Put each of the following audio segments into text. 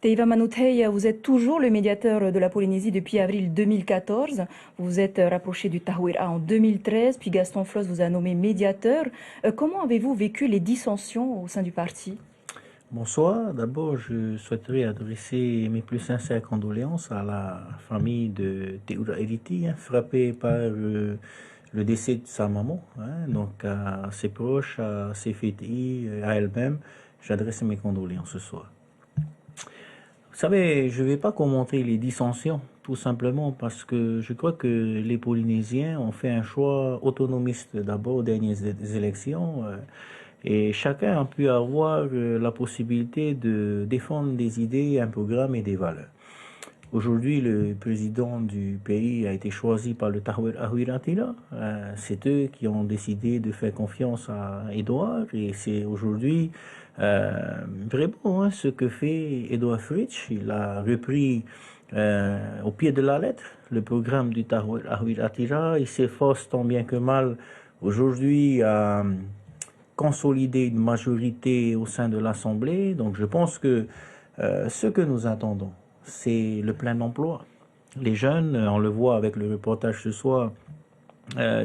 Teiva Manouthey, vous êtes toujours le médiateur de la Polynésie depuis avril 2014. Vous vous êtes rapproché du Tahwera en 2013, puis Gaston Floss vous a nommé médiateur. Comment avez-vous vécu les dissensions au sein du parti? Bonsoir. D'abord, je souhaiterais adresser mes plus sincères condoléances à la famille de Teura Eriti, frappée par le décès de sa maman. Donc, à ses proches, à ses filles, à elle-même, j'adresse mes condoléances ce soir. Vous savez, je ne vais pas commenter les dissensions, tout simplement parce que je crois que les Polynésiens ont fait un choix autonomiste d'abord aux dernières élections. Et chacun a pu avoir la possibilité de défendre des idées, un programme et des valeurs. Aujourd'hui, le président du pays a été choisi par le Tahwera. C'est eux qui ont décidé de faire confiance à Edouard et c'est aujourd'hui vraiment ce que fait Edouard Fritsch. Il a repris au pied de la lettre le programme du Tahwera. Il s'efforce tant bien que mal aujourd'hui à consolider une majorité au sein de l'Assemblée. Donc je pense que ce que nous attendons, c'est le plein emploi. Les jeunes, on le voit avec le reportage ce soir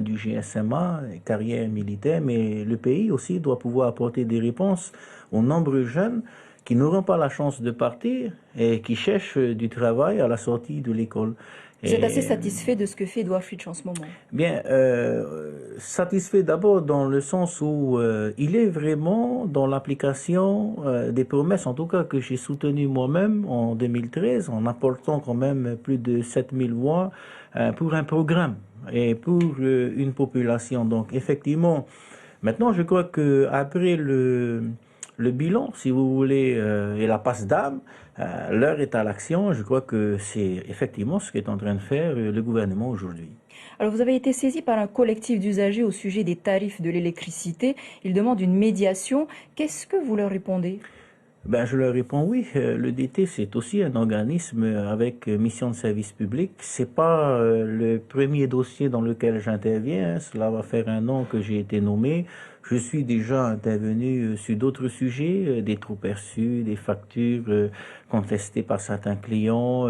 du GSMA, carrière militaire, mais le pays aussi doit pouvoir apporter des réponses aux nombreux jeunes qui n'auront pas la chance de partir et qui cherchent du travail à la sortie de l'école. Vous êtes assez satisfait de ce que fait Edouard Fritsch en ce moment? Bien, satisfait d'abord dans le sens où il est vraiment dans l'application des promesses, en tout cas que j'ai soutenues moi-même en 2013, en apportant quand même plus de 7000 voix pour un programme et pour une population. Donc effectivement, maintenant je crois que après le bilan, si vous voulez, et la passe d'âme, l'heure est à l'action. Je crois que c'est effectivement ce qu'est en train de faire le gouvernement aujourd'hui. Alors, vous avez été saisi par un collectif d'usagers au sujet des tarifs de l'électricité. Ils demandent une médiation. Qu'est-ce que vous leur répondez? Ben, je leur réponds oui. Le DT, c'est aussi un organisme avec mission de service public. C'est pas le premier dossier dans lequel j'interviens. Cela va faire 1 an que j'ai été nommé. Je suis déjà intervenu sur d'autres sujets, des trop perçus, des factures contestées par certains clients,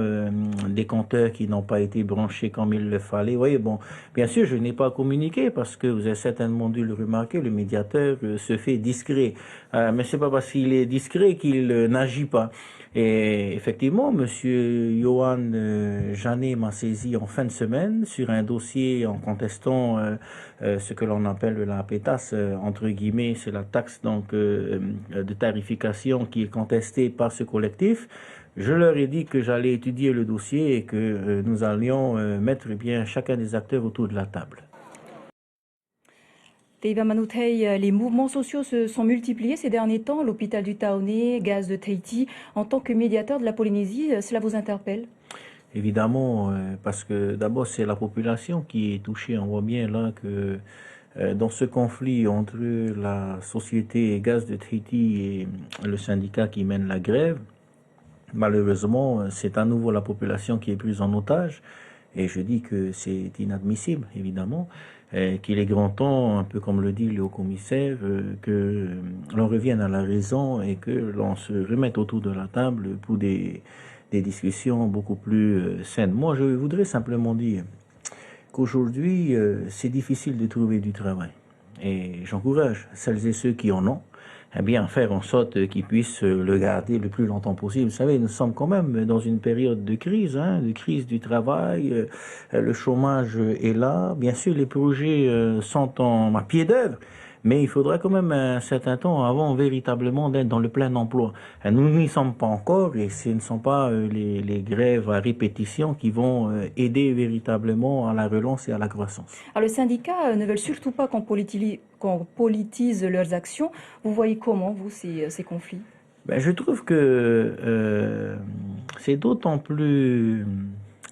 des compteurs qui n'ont pas été branchés comme il le fallait. Vous voyez, bon, bien sûr, je n'ai pas communiqué parce que vous avez certainement dû le remarquer, le médiateur se fait discret. Mais c'est pas parce qu'il est discret qu'il n'agit pas. Et effectivement, Monsieur Johan Janet m'a saisi en fin de semaine sur un dossier en contestant ce que l'on appelle la pétasse, entre guillemets, c'est la taxe donc de tarification qui est contestée par ce collectif. Je leur ai dit que j'allais étudier le dossier et que nous allions mettre bien chacun des acteurs autour de la table. Teiva Manouthey, les mouvements sociaux se sont multipliés ces derniers temps. L'hôpital du Taoné, Gaz de Tahiti. En tant que médiateur de la Polynésie, cela vous interpelle? Évidemment, parce que d'abord c'est la population qui est touchée. On voit bien là que dans ce conflit entre la société Gaz de Tahiti et le syndicat qui mène la grève, malheureusement, c'est à nouveau la population qui est prise en otage. Et je dis que c'est inadmissible, évidemment, qu'il est grand temps, un peu comme le dit le haut-commissaire, que l'on revienne à la raison et que l'on se remette autour de la table pour des discussions beaucoup plus saines. Moi, je voudrais simplement dire qu'aujourd'hui, c'est difficile de trouver du travail. Et j'encourage celles et ceux qui en ont, eh bien, faire en sorte qu'ils puissent le garder le plus longtemps possible. Vous savez, nous sommes quand même dans une période de crise du travail. Le chômage est là. Bien sûr, les projets sont à pied d'œuvre. Mais il faudra quand même un certain temps avant véritablement d'être dans le plein emploi. Nous n'y sommes pas encore et ce ne sont pas les grèves à répétition qui vont aider véritablement à la relance et à la croissance. Alors, les syndicats ne veulent surtout pas qu'on politise leurs actions. Vous voyez comment, vous, ces conflits? Ben, je trouve que c'est d'autant plus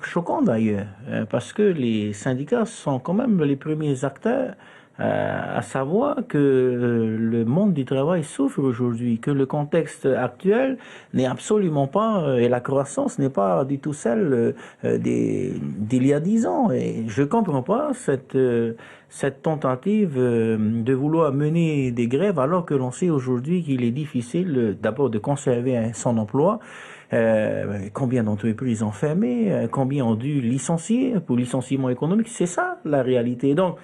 choquant d'ailleurs, parce que les syndicats sont quand même les premiers acteurs à savoir que le monde du travail souffre aujourd'hui, que le contexte actuel n'est absolument pas, et la croissance n'est pas du tout celle d'il y a 10 ans. Et je comprends pas cette tentative de vouloir mener des grèves alors que l'on sait aujourd'hui qu'il est difficile d'abord de conserver son emploi Combien d'entreprises ont fermé, combien ont dû licencier pour licenciement économique. C'est ça la réalité. Donc,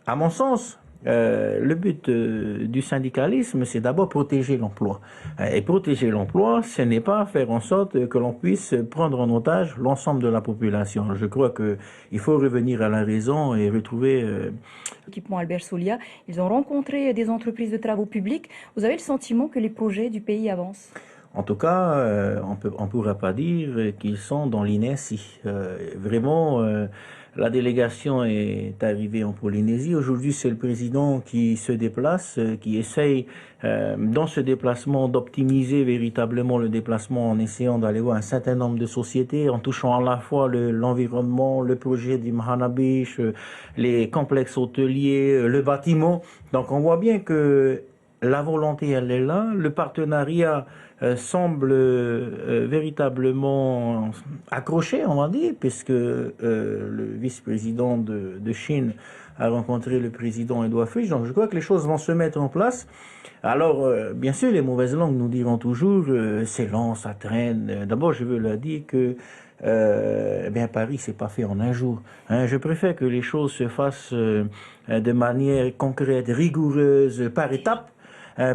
à mon sens, le but du syndicalisme, c'est d'abord protéger l'emploi. Et protéger l'emploi, ce n'est pas faire en sorte que l'on puisse prendre en otage l'ensemble de la population. Je crois qu'il faut revenir à la raison et retrouver... L'équipement Albert Solia, ils ont rencontré des entreprises de travaux publics. Vous avez le sentiment que les projets du pays avancent? En tout cas, on ne pourra pas dire qu'ils sont dans l'inertie. Vraiment, la délégation est arrivée en Polynésie. Aujourd'hui, c'est le président qui se déplace, qui essaye, dans ce déplacement, d'optimiser véritablement le déplacement en essayant d'aller voir un certain nombre de sociétés, en touchant à la fois l'environnement, le projet du Mahanabish, les complexes hôteliers, le bâtiment. Donc, on voit bien que la volonté, elle est là. Le partenariat semble véritablement accroché, on va dire, puisque le vice-président de Chine a rencontré le président Edouard Fritsch. Donc je crois que les choses vont se mettre en place. Alors, bien sûr, les mauvaises langues nous diront toujours c'est lent, ça traîne. D'abord, je veux leur dire que Paris, c'est pas fait en un jour. Je préfère que les choses se fassent de manière concrète, rigoureuse, par étapes.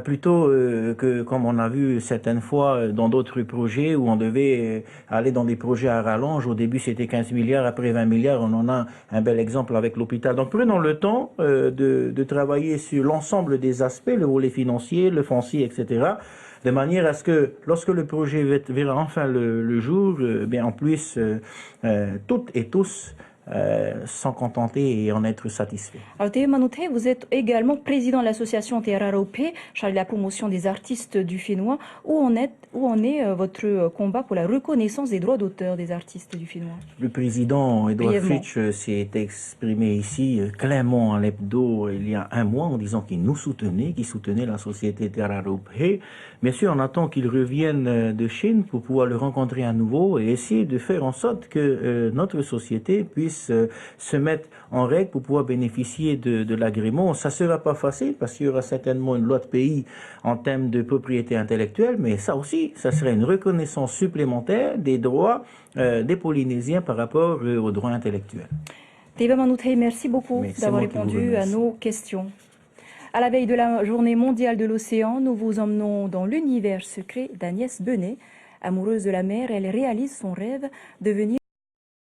Plutôt que comme on a vu certaines fois dans d'autres projets où on devait aller dans des projets à rallonge. Au début, c'était 15 milliards, après 20 milliards. On en a un bel exemple avec l'hôpital. Donc, prenons le temps de travailler sur l'ensemble des aspects, le volet financier, le foncier, etc., de manière à ce que lorsque le projet verra enfin le jour, on puisse toutes et tous s'en contenter et en être satisfait. Alors, Théo Manoute, vous êtes également président de l'association Terraropé, chargé de la promotion des artistes du Fénois. Où en est votre combat pour la reconnaissance des droits d'auteur des artistes du Fénois? Le président Edouard Fritsch s'est exprimé ici clairement à l'hebdo il y a un mois en disant qu'il nous soutenait, qu'il soutenait la société Terraropé. Bien sûr, on attend qu'il revienne de Chine pour pouvoir le rencontrer à nouveau et essayer de faire en sorte que notre société puisse se mettre en règle pour pouvoir bénéficier de l'agrément. Ça ne sera pas facile parce qu'il y aura certainement une loi de pays en termes de propriété intellectuelle, mais ça aussi, ça serait une reconnaissance supplémentaire des droits des Polynésiens par rapport aux droits intellectuels. Théo Manoute, merci beaucoup d'avoir répondu à nos questions. À la veille de la journée mondiale de l'océan, nous vous emmenons dans l'univers secret d'Agnès Benet. Amoureuse de la mer, elle réalise son rêve de devenir